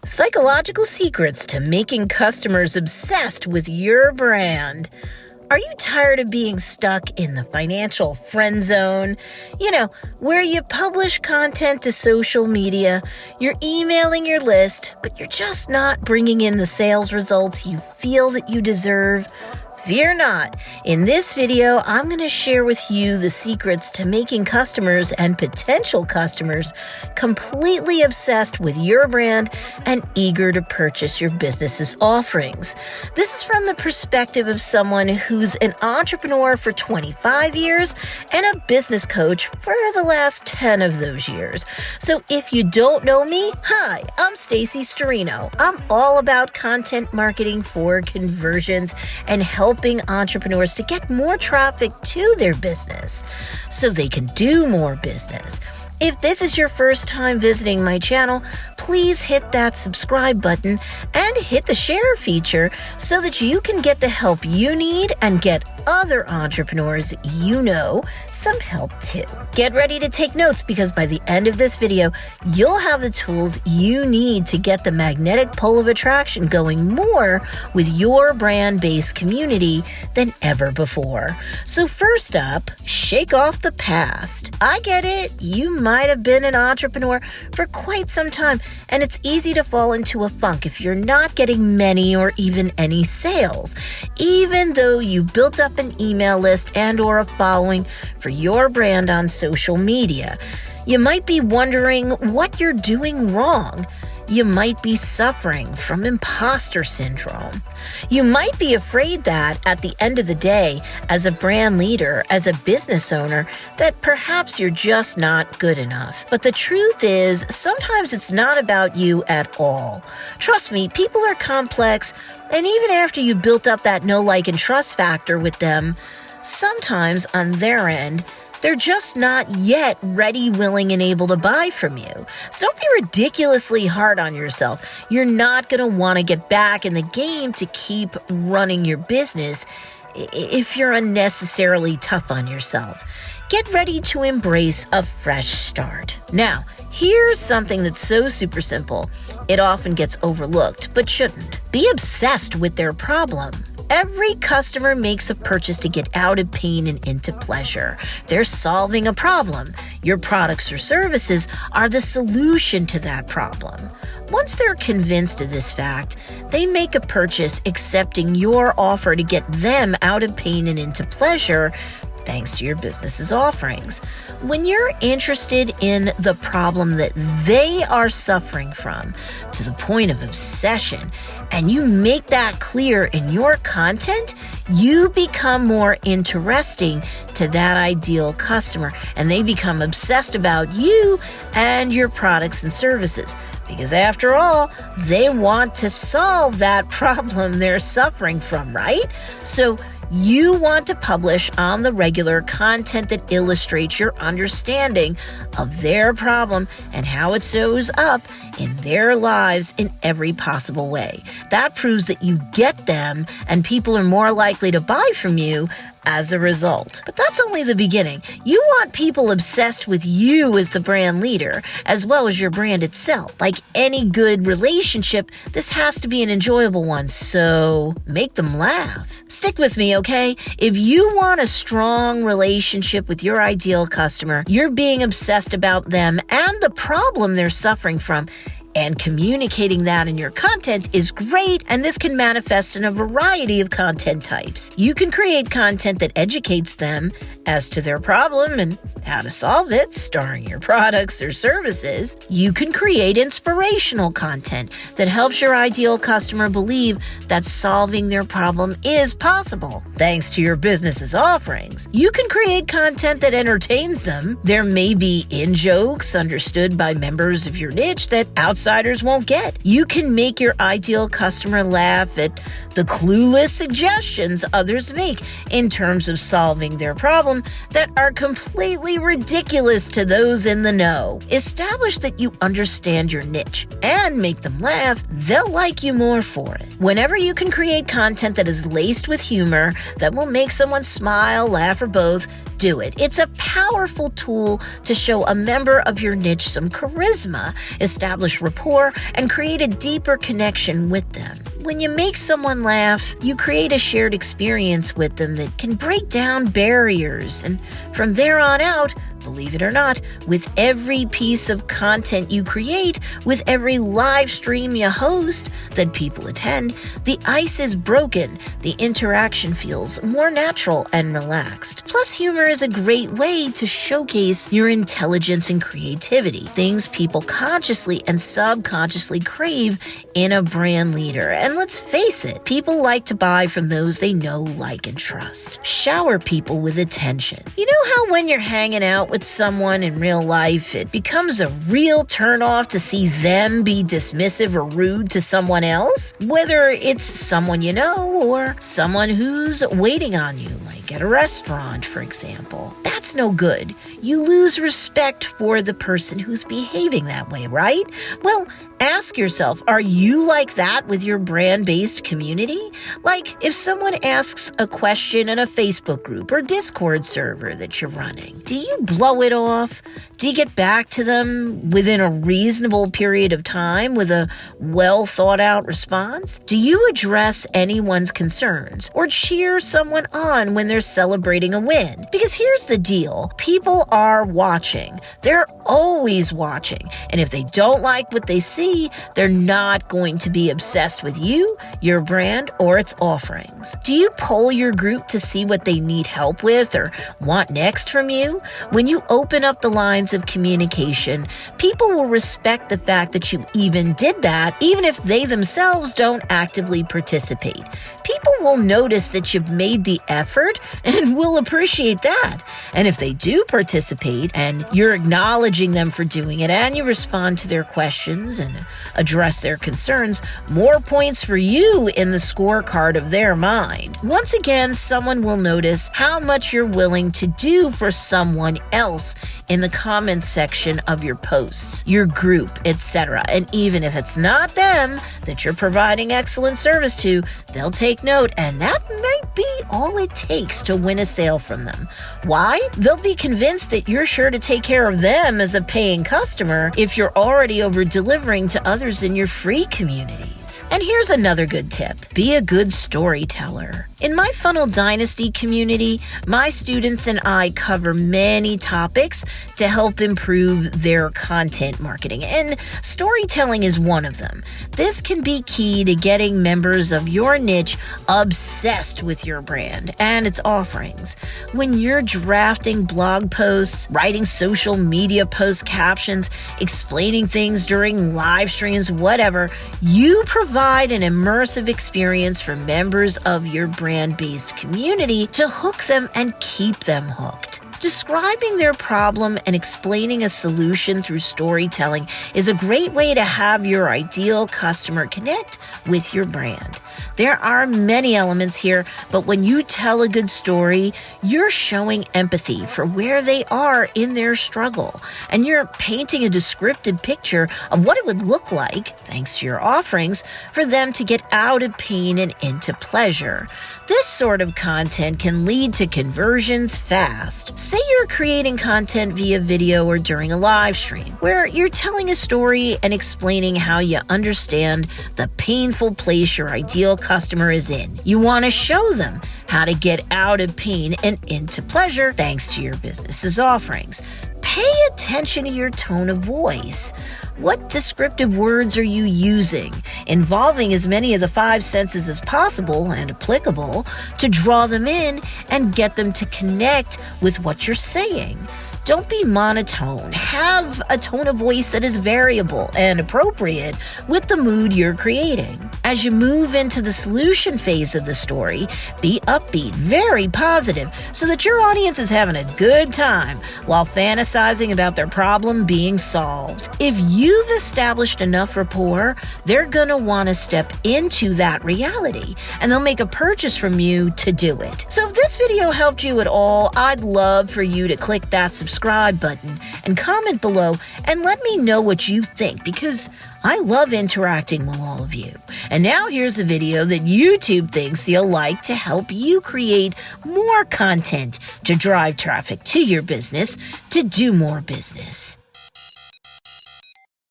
Psychological secrets to making customers obsessed with your brand. Are you tired of being stuck in the financial friend zone? Where you publish content to social media, you're emailing your list, but you're just not bringing in the sales results you feel that you deserve? Fear not. In this video, I'm going to share with you the secrets to making customers and potential customers completely obsessed with your brand and eager to purchase your business's offerings. This is from the perspective of someone who's an entrepreneur for 25 years and a business coach for the last 10 of those years. So if you don't know me, hi, I'm Stacey Storino. I'm all about content marketing for conversions and helping entrepreneurs to get more traffic to their business so they can do more business. If this is your first time visiting my channel, please hit that subscribe button and hit the share feature so that you can get the help you need and get other entrepreneurs you know some help too. Get ready to take notes because by the end of this video, you'll have the tools you need to get the magnetic pull of attraction going more with your brand-based community than ever before. So first up, shake off the past. I get it. You might have been an entrepreneur for quite some time, and it's easy to fall into a funk if you're not getting many or even any sales, even though you built up an email list and or a following for your brand on social media. You might be wondering what you're doing wrong. You might be suffering from imposter syndrome. You might be afraid that at the end of the day, as a brand leader, as a business owner, that perhaps you're just not good enough. But the truth is, sometimes it's not about you at all. Trust me, people are complex, and even after you built up that know, like, and trust factor with them, sometimes on their end, they're just not yet ready, willing, and able to buy from you. So don't be ridiculously hard on yourself. You're not going to want to get back in the game to keep running your business if you're unnecessarily tough on yourself. Get ready to embrace a fresh start. Now, here's something that's so super simple. It often gets overlooked, but shouldn't. Be obsessed with their problem. Every customer makes a purchase to get out of pain and into pleasure. They're solving a problem. Your products or services are the solution to that problem. Once they're convinced of this fact, they make a purchase accepting your offer to get them out of pain and into pleasure, thanks to your business's offerings. When you're interested in the problem that they are suffering from to the point of obsession, and you make that clear in your content, you become more interesting to that ideal customer, and they become obsessed about you and your products and services. Because after all, they want to solve that problem they're suffering from, right? So you want to publish on the regular content that illustrates your understanding of their problem and how it shows up in their lives in every possible way. That proves that you get them and people are more likely to buy from you as a result. But that's only the beginning. You want people obsessed with you as the brand leader, as well as your brand itself. Like any good relationship, this has to be an enjoyable one, so make them laugh. Stick with me, okay? If you want a strong relationship with your ideal customer, you're being obsessed about them and the problem they're suffering from, and communicating that in your content is great, and this can manifest in a variety of content types. You can create content that educates them as to their problem and how to solve it, starring your products or services. You can create inspirational content that helps your ideal customer believe that solving their problem is possible, thanks to your business's offerings. You can create content that entertains them. There may be in-jokes understood by members of your niche that outsiders won't get. You can make your ideal customer laugh at the clueless suggestions others make in terms of solving their problem that are completely completely ridiculous to those in the know. Establish that you understand your niche and make them laugh. They'll like you more for it. Whenever you can create content that is laced with humor that will make someone smile, laugh, or both, do it. It's a powerful tool to show a member of your niche some charisma, establish rapport, and create a deeper connection with them. When you make someone laugh, you create a shared experience with them that can break down barriers. And from there on out, believe it or not, with every piece of content you create, with every live stream you host that people attend, the ice is broken. The interaction feels more natural and relaxed. Plus, humor is a great way to showcase your intelligence and creativity, things people consciously and subconsciously crave in a brand leader. And let's face it, people like to buy from those they know, like, and trust. Shower people with attention. You know how when you're hanging out with someone in real life, it becomes a real turnoff to see them be dismissive or rude to someone else? Whether it's someone you know or someone who's waiting on you, like at a restaurant, for example. That's no good. You lose respect for the person who's behaving that way, right? Well, ask yourself, are you like that with your brand-based community? Like, if someone asks a question in a Facebook group or Discord server that you're running, do you blow it off? Do you get back to them within a reasonable period of time with a well-thought-out response? Do you address anyone's concerns or cheer someone on when they're celebrating a win? Because here's the deal. People are watching. They're always watching. And if they don't like what they see, they're not going to be obsessed with you, your brand, or its offerings. Do you poll your group to see what they need help with or want next from you? When you open up the lines of communication, people will respect the fact that you even did that, even if they themselves don't actively participate. People will notice that you've made the effort and will appreciate that. And if they do participate and you're acknowledging them for doing it and you respond to their questions and address their concerns, more points for you in the scorecard of their mind. Once again, someone will notice how much you're willing to do for someone else in the comments section of your posts, your group, etc. And even if it's not them that you're providing excellent service to, they'll take note, and that might be all it takes to win a sale from them. Why? They'll be convinced that you're sure to take care of them as a paying customer if you're already over-delivering to others in your free communities. And here's another good tip. Be a good storyteller. In my Funnel Dynasty community, my students and I cover many topics to help improve their content marketing, and storytelling is one of them. This can be key to getting members of your niche obsessed with your brand and its offerings. When you're drafting blog posts, writing social media post captions, explaining things during live streams, whatever, you provide an immersive experience for members of your brand-based community to hook them and keep them hooked. Describing their problem and explaining a solution through storytelling is a great way to have your ideal customer connect with your brand. There are many elements here, but when you tell a good story, you're showing empathy for where they are in their struggle, and you're painting a descriptive picture of what it would look like, thanks to your offerings, for them to get out of pain and into pleasure. This sort of content can lead to conversions fast. Say you're creating content via video or during a live stream, where you're telling a story and explaining how you understand the painful place your ideal customer is in. You want to show them how to get out of pain and into pleasure thanks to your business's offerings. Pay attention to your tone of voice. What descriptive words are you using, involving as many of the 5 senses as possible and applicable to draw them in and get them to connect with what you're saying? Don't be monotone. Have a tone of voice that is variable and appropriate with the mood you're creating. As you move into the solution phase of the story, be upbeat, very positive, so that your audience is having a good time while fantasizing about their problem being solved. If you've established enough rapport, they're going to want to step into that reality, and they'll make a purchase from you to do it. So if this video helped you at all, I'd love for you to click that subscribe subscribe button and comment below and let me know what you think, because I love interacting with all of you. And now here's a video that YouTube thinks you'll like to help you create more content to drive traffic to your business to do more business.